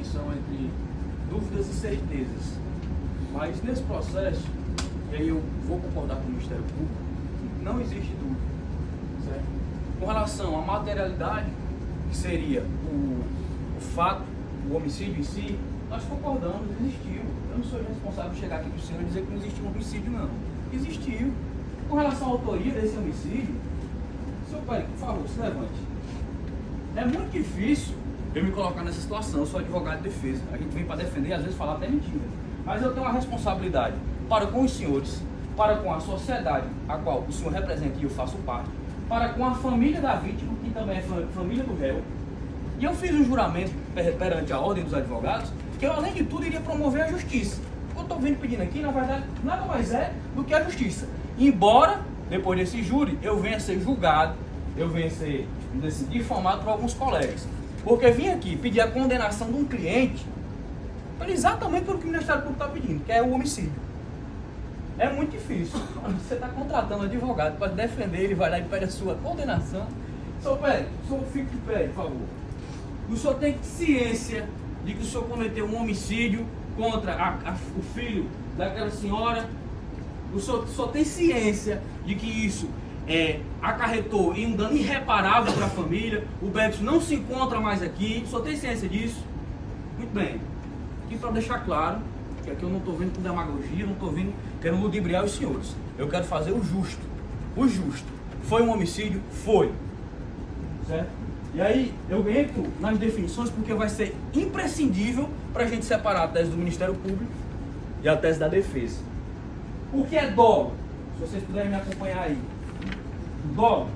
distinção entre dúvidas e certezas. Mas nesse processo, e aí eu vou concordar com o Ministério Público, não existe dúvida, certo? Com relação à materialidade, que seria o fato, o homicídio em si, nós concordamos, existiu. Eu não sou responsável de chegar aqui para o senhor e dizer que não existiu um homicídio, não. Existiu. Com relação à autoria desse homicídio, senhor pai, por favor, se levante. É muito difícil eu me colocar nessa situação, eu sou advogado de defesa. A gente vem para defender, às vezes falar até mentira. Mas eu tenho uma responsabilidade para com os senhores, para com a sociedade a qual o senhor representa e eu faço parte, para com a família da vítima, que também é família do réu. E eu fiz um juramento perante a ordem dos advogados, que eu, além de tudo, iria promover a justiça. O que eu estou vindo pedindo aqui, na verdade, nada mais é do que a justiça. Embora, depois desse júri, eu venha a ser julgado, eu venha a ser difamado por alguns colegas. Porque vim aqui pedir a condenação de um cliente exatamente pelo que o Ministério Público está pedindo, que é o homicídio. É muito difícil. Você está contratando um advogado para defender, ele vai lá e pede a sua condenação. Senhor, fique de pé, por favor. O senhor tem ciência de que o senhor cometeu um homicídio contra o filho daquela senhora? O senhor tem ciência de que isso acarretou em um dano irreparável para a família? O Beto não se encontra mais aqui. O senhor tem ciência disso? Muito bem. Aqui para deixar claro que aqui eu não estou vendo com demagogia, não estou vendo querendo ludibriar os senhores. Eu quero fazer o justo. O justo. Foi um homicídio? Foi. Certo? E aí eu entro nas definições porque vai ser imprescindível para a gente separar a tese do Ministério Público e a tese da defesa. O que é dolo? Se vocês puderem me acompanhar aí. Dolo.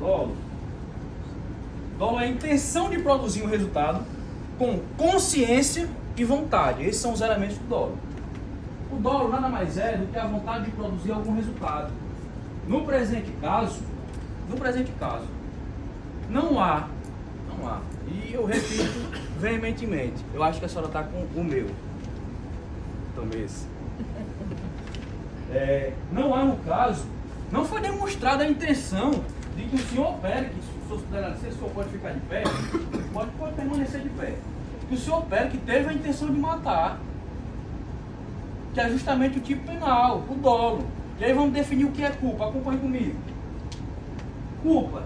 Dolo. Dolo é a intenção de produzir um resultado com consciência e vontade. Esses são os elementos do dolo. O dolo nada mais é do que a vontade de produzir algum resultado. No presente caso, não há, e eu repito veementemente, eu acho que a senhora está com o meu. Tome esse. Não há no caso, não foi demonstrada a intenção de que o senhor opere, que se o senhor pode ficar de pé, pode permanecer de pé. Que o senhor opere que teve a intenção de matar, que é justamente o tipo penal, o dolo. E aí vamos definir o que é culpa, acompanhe comigo. Culpa.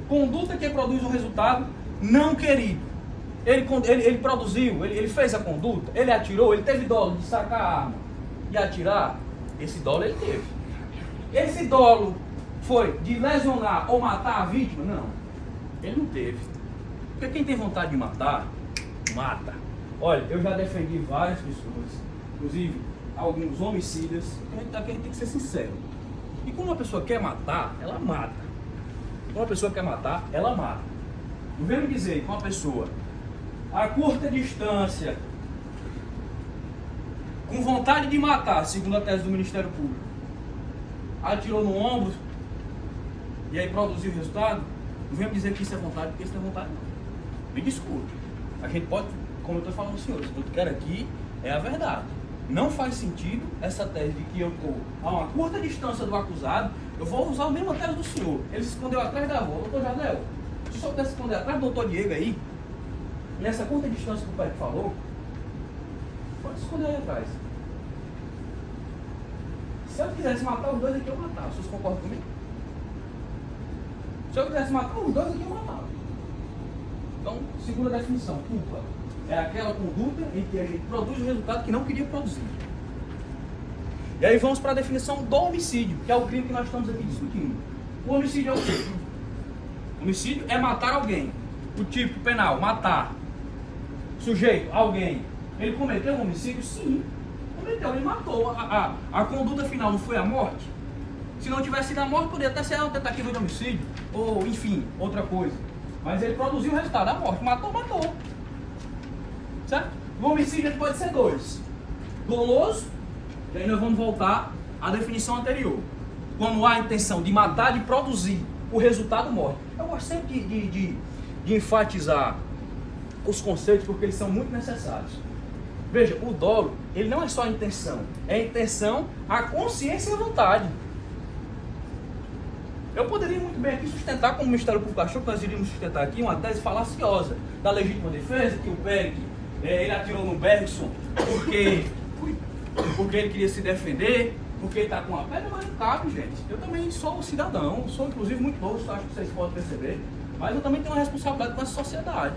Conduta que produz um resultado não querido. Ele produziu, ele fez a conduta, ele atirou, ele teve dolo de sacar a arma e atirar. Esse dolo ele teve. Esse dolo foi de lesionar ou matar a vítima? Não. Ele não teve. Porque quem tem vontade de matar, mata. Olha, eu já defendi várias pessoas, inclusive alguns homicidas, a gente tem que ser sincero. E quando uma pessoa quer matar, ela mata. Quando uma pessoa quer matar, ela mata. Não vem me dizer que uma pessoa a curta distância, com vontade de matar, segundo a tese do Ministério Público, atirou no ombro e aí produziu o resultado, não vem me dizer que isso é vontade, porque isso não é vontade não. Me desculpe. A gente pode, como eu estou falando aos senhores, o que eu quero aqui é a verdade. Não faz sentido essa tese de que eu estou a uma curta distância do acusado, eu vou usar a mesma tese do senhor. Ele se escondeu atrás da avó. Doutor Jardel, se o senhor pudesse se esconder atrás do doutor Diego aí, nessa curta distância que o pai falou, pode se esconder aí atrás. Se eu quisesse matar os dois aqui, eu matava. Vocês concordam comigo? Se eu quisesse matar os dois aqui, eu matava. Então, segunda definição, culpa é aquela conduta em que a gente produz o resultado que não queria produzir. E aí vamos para a definição do homicídio, que é o crime que nós estamos aqui discutindo. O homicídio é o quê? O homicídio é matar alguém. O tipo penal, matar. Sujeito, alguém. Ele cometeu um homicídio? Sim. Cometeu, ele matou. A conduta final não foi a morte? Se não tivesse sido a morte, poderia até ser uma tentativa de homicídio. Ou, enfim, outra coisa. Mas ele produziu o resultado, a morte. Matou, matou. Certo? O homicídio pode ser dois. Doloso, e aí nós vamos voltar à definição anterior. Quando há a intenção de matar, de produzir o resultado morte. Eu gosto sempre de enfatizar os conceitos porque eles são muito necessários. Veja, o dolo, ele não é só a intenção. É a intenção, a consciência e a vontade. Eu poderia muito bem aqui sustentar, como o Ministério Público achou que nós iríamos sustentar aqui, uma tese falaciosa da legítima defesa, que o Pérez, ele atirou no Bergson porque ele queria se defender, porque ele está com uma pedra, mas não cabe, gente. Eu também sou cidadão, sou inclusive muito novo, acho que vocês podem perceber, mas eu também tenho uma responsabilidade com essa sociedade.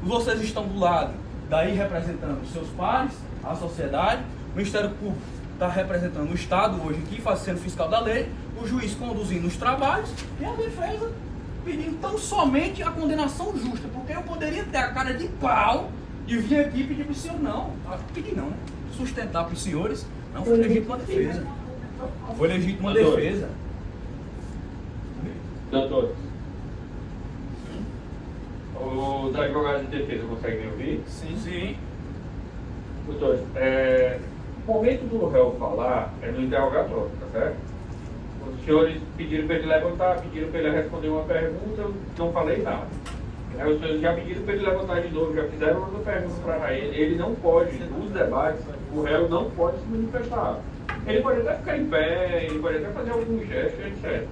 Vocês estão do lado, daí representando os seus pares, a sociedade, o Ministério Público está representando o Estado hoje aqui, sendo fiscal da lei, o juiz conduzindo os trabalhos e a defesa pedindo tão somente a condenação justa, porque eu poderia ter a cara de pau e vir aqui e pedir para o senhor não, pedir não, né? Sustentar para os senhores, não foi legítima defesa. Foi legítima defesa. Doutor, os advogados de defesa conseguem me ouvir? Sim. Sim. Doutor, o momento do réu falar é no interrogatório, tá certo? Os senhores pediram para ele levantar, pediram para ele responder uma pergunta, eu não falei nada. Os senhores já pediram para ele levantar de novo, já fizeram outra pergunta para ele. Ele não pode, nos debates, o réu não pode se manifestar. Ele pode até ficar em pé, ele pode até fazer algum gesto, etc.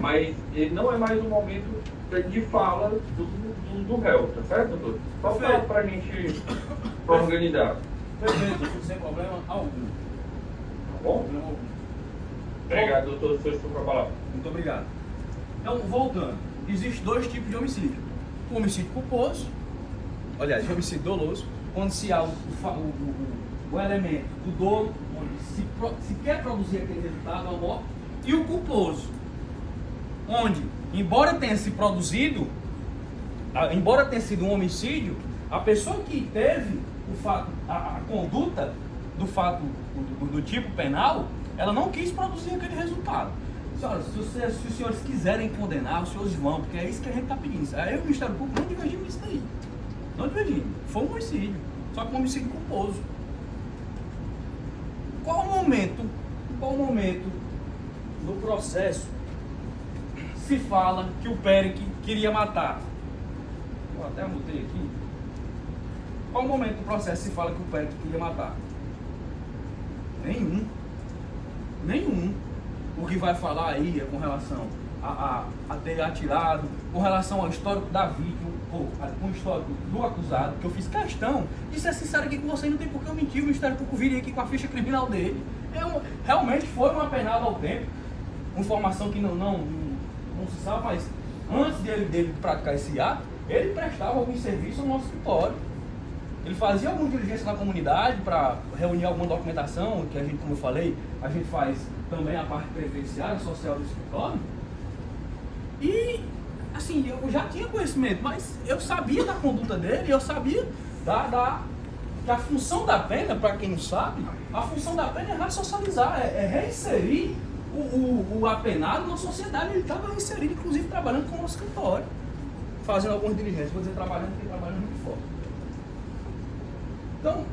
Mas ele não é mais um momento de fala do réu, tá certo, doutor? Só para a gente organizar. Perfeito, sem problema algum. Tá bom? Obrigado, doutor. Você ficou com a palavra. Muito obrigado. Então, voltando, existem dois tipos de homicídio. O homicídio culposo, aliás, o homicídio doloso, quando se há o elemento do dolo, onde se quer produzir aquele resultado, a morte, e o culposo, onde, embora tenha se produzido, embora tenha sido um homicídio, a pessoa que teve o fato, a conduta do fato do tipo penal, ela não quis produzir aquele resultado. Senhoras, se os senhores quiserem condenar, os senhores vão, porque é isso que a gente está pedindo. Aí o Ministério Público não divergiu nisso daí. Não divergiu. Foi um homicídio, só que um homicídio culposo. Qual o momento do processo se fala que o Pérez queria matar? Eu até anotei aqui. Qual o momento do processo se fala que o Pérez queria matar? Nenhum. O que vai falar aí é com relação a ter atirado, com relação ao histórico da vítima, ou com o histórico do acusado, que eu fiz questão de ser sincero aqui com vocês, não tem por que eu mentir, o Ministério Público viria aqui com a ficha criminal dele. Realmente foi uma penada ao tempo, informação que não se sabe, mas antes dele praticar esse ato, ele prestava algum serviço ao nosso escritório. Ele fazia alguma diligência na comunidade para reunir alguma documentação, que a gente, como eu falei, a gente faz também a parte previdenciária, social do escritório. E, assim, eu já tinha conhecimento, mas eu sabia da conduta dele, eu sabia que a função da pena, para quem não sabe, a função da pena é ressocializar, é reinserir o apenado na sociedade. Ele estava reinserido, inclusive trabalhando com o nosso escritório, fazendo algumas diligências. Vou dizer trabalhando, porque trabalhando muito forte. Então,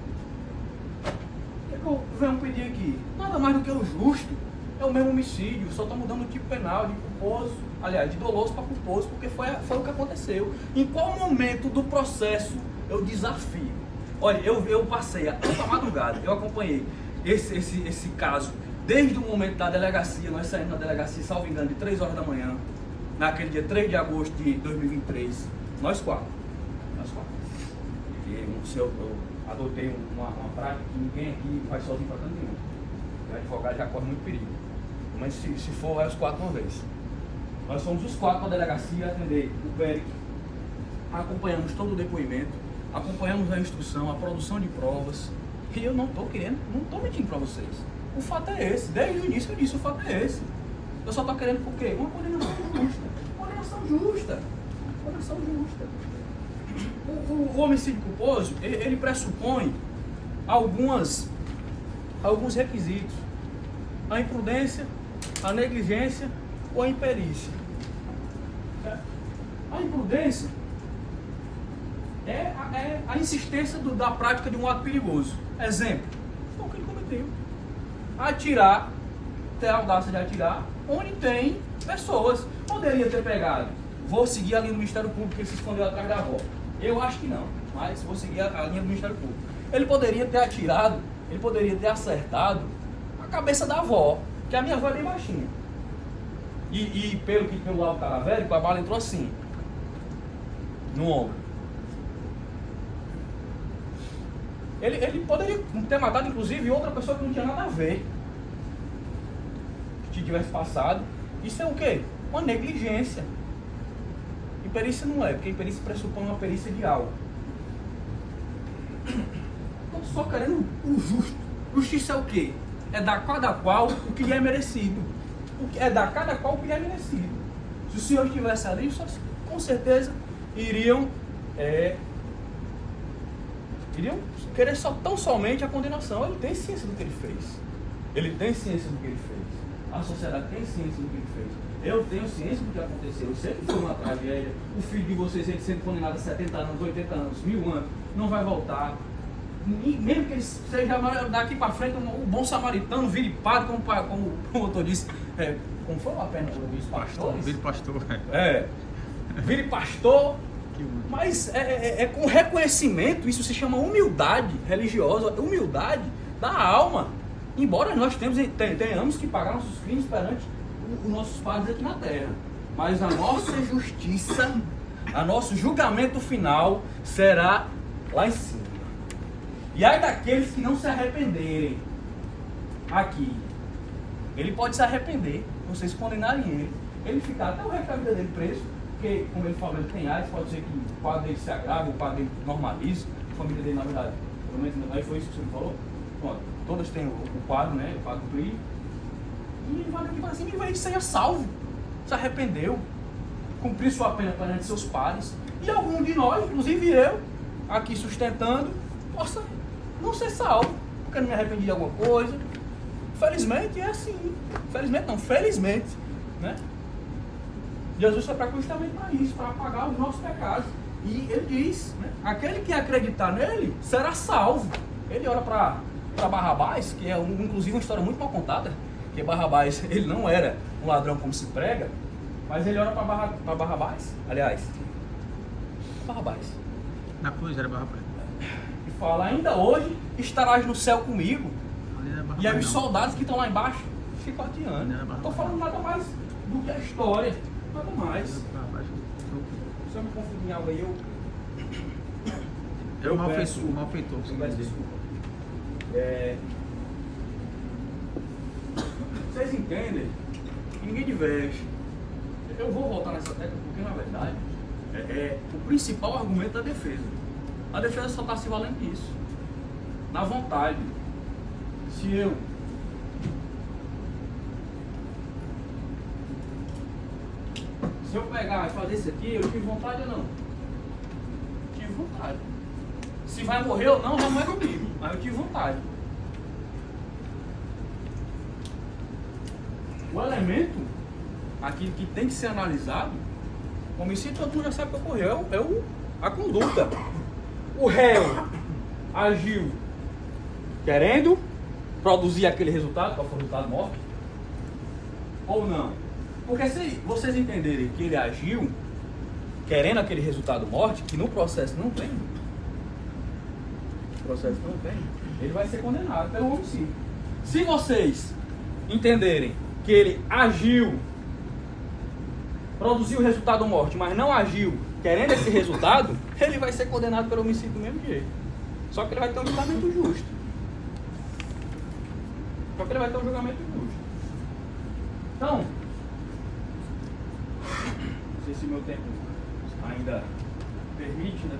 o que eu venho pedir aqui? Nada mais do que o justo. É o mesmo homicídio, só está mudando o tipo penal, de culposo, aliás, de doloso para culposo, porque foi o que aconteceu. Em qual momento do processo eu desafio? Olha, eu passei a tanta madrugada, eu acompanhei esse caso desde o momento da delegacia. Nós saímos da delegacia, salvo engano, de 3 horas da manhã, naquele dia 3 de agosto de 2023, nós quatro. E eu adotei uma prática que ninguém aqui vai sozinho para tanto nenhum. O advogado já corre muito perigo. Mas se for, vai os 4 uma vez. Nós fomos os 4 para a delegacia atender o Pérez. Acompanhamos todo o depoimento, acompanhamos a instrução, a produção de provas. E eu não estou mentindo para vocês. O fato é esse. Desde o início eu disse, o fato é esse. Eu só estou querendo por quê? Uma condenação justa. Condenação justa. O homicídio culposo, ele pressupõe alguns requisitos: a imprudência, a negligência ou a imperícia. A imprudência é a insistência da prática de um ato perigoso. Exemplo, foi o que ele cometeu: atirar, ter a audácia de atirar onde tem pessoas. Poderia ter pegado, vou seguir a linha do Ministério Público, que ele se escondeu atrás da avó. Eu acho que não, mas vou seguir a linha do Ministério Público. Ele poderia ter atirado, ele poderia ter acertado a cabeça da avó, que a minha avó é bem baixinha. E pelo lado cadavérico, a bala entrou assim, no ombro. Ele poderia ter matado, inclusive, outra pessoa que não tinha nada a ver. Que tivesse passado. Isso é o quê? Uma negligência. E perícia não é, porque perícia pressupõe uma perícia de algo. Estou só querendo o justo. Justiça é o quê? É dar a cada qual o que lhe é merecido. É dar a cada qual o que lhe é merecido. Se o senhor estivesse ali, com certeza iriam querer tão somente a condenação. Ele tem ciência do que ele fez. Ele tem ciência do que ele fez. A sociedade tem ciência do que ele fez. Eu tenho ciência do que aconteceu. Eu sei que foi uma tragédia. O filho de vocês, ele sendo condenado a 70 anos, 80 anos, 1000 anos, não vai voltar. E mesmo que ele seja daqui para frente um bom samaritano, vire padre, como o autor disse, como foi a pena dos pastores? Vire pastor. Vire pastor. Mas é com reconhecimento, isso se chama humildade religiosa, humildade da alma. Embora nós tenhamos que pagar nossos crimes perante os nossos padres aqui na terra. Mas a nossa justiça, o nosso julgamento final será lá em cima. E aí daqueles que não se arrependerem aqui, ele pode se arrepender, vocês condenarem ele ficar até o resto da vida dele preso, porque, como ele falou, ele tem AIDS, pode ser que o quadro dele se agrave, o quadro dele normalize, a família dele, na verdade, pelo menos aí foi isso que você me falou. Pronto, todas têm o quadro, né, o quadro clínico, e ele vai daqui para cima e vai seja salvo, se arrependeu, cumpriu sua pena perante seus pares, e algum de nós, inclusive eu, aqui sustentando, possa não ser salvo, porque não me arrependi de alguma coisa. Felizmente é assim. Felizmente não, felizmente, né? Jesus foi justamente para isso, para apagar os nossos pecados. E ele diz, né? Aquele que acreditar nele será salvo. Ele ora para Barrabás, que é inclusive uma história muito mal contada, que Barrabás, ele não era um ladrão como se prega, mas ele ora para Barrabás, aliás, Barrabás. Na cruz era Barrabás. E fala, ainda hoje estarás no céu comigo. E aí os soldados que estão lá embaixo ficam chicoteando. Não estou falando nada mais do que a história. Nada mais. Se eu me confundir em algo aí, é o malfeitor. Desculpa. Vocês entendem que ninguém diverge. Eu vou voltar nessa tecla porque, na verdade, o principal argumento da defesa. A defesa só está se valendo disso. Na vontade. Se eu pegar e fazer isso aqui, eu tive vontade ou não? Tive vontade. Se vai morrer ou não, já não é comigo. Mas eu tive vontade. O elemento aqui que tem que ser analisado, o homicídio todo mundo já sabe o que ocorreu, a conduta. O réu agiu querendo produzir aquele resultado, qual foi o resultado morte, ou não? Porque se vocês entenderem que ele agiu querendo aquele resultado morte, que no processo não tem, ele vai ser condenado pelo homicídio. Se vocês entenderem que ele agiu, produziu o resultado morte, mas não agiu querendo esse resultado, ele vai ser condenado pelo homicídio do mesmo jeito. Só que ele vai ter um julgamento justo. Então, não sei se meu tempo ainda permite, né?